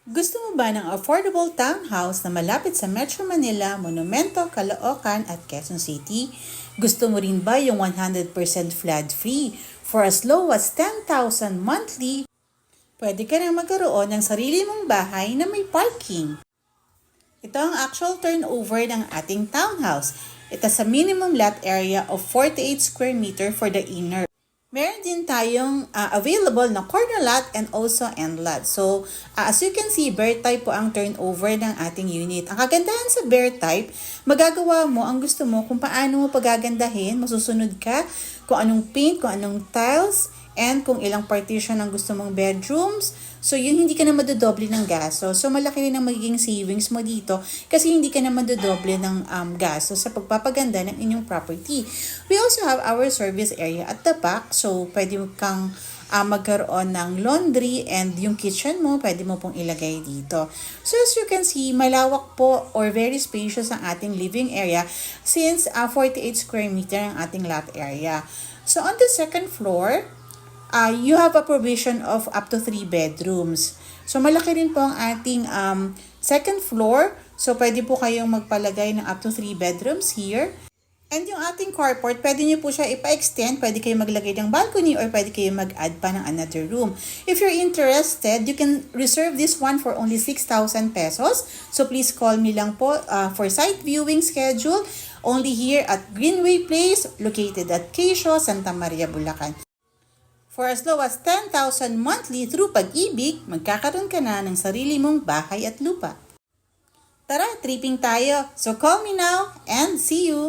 Gusto mo ba ng affordable townhouse na malapit sa Metro Manila, Monumento, Caloocan at Quezon City? Gusto mo rin ba yung 100% flood-free for as low as 10,000 monthly? Pwede ka nang magkaroon ng sarili mong bahay na may parking. Ito ang actual turnover ng ating townhouse. Ito sa minimum lot area of 48 square meter for the inner. Meron din tayong available na corner lot and also end lot. So, as you can see, bear type po ang turnover ng ating unit. Ang kagandahan sa bear type, magagawa mo ang gusto mo kung paano mo pagagandahin, masusunod ka kung anong paint, kung anong tiles, and kung ilang partition ang gusto mong bedrooms. So, yun hindi ka na madodoble ng gasto. So, malaki rin ang magiging savings mo dito kasi hindi ka na madodoble ng gasto sa pagpapaganda ng inyong property. We also have our service area at the back. So, pwede kang magkaroon ng laundry and yung kitchen mo, pwede mo pong ilagay dito. So, as you can see, malawak po or very spacious ang ating living area since 48 square meter ang ating lot area. So, on the second floor, you have a provision of up to 3 bedrooms. So, malaki rin po ang ating second floor. So, pwede po kayong magpalagay ng up to 3 bedrooms here. And yung ating carport, pwede nyo po siya ipa-extend. Pwede kayong maglagay ng balcony or pwede kayong mag-add pa ng another room. If you're interested, you can reserve this one for only 6,000 pesos. So, please call me lang po for site viewing schedule. Only here at Greenway Place, located at Quezon, Santa Maria, Bulacan. For as low as 10,000 monthly through Pag-ibig, magkakaroon ka na ng sarili mong bahay at lupa. Tara, tripping tayo! So call me now and see you!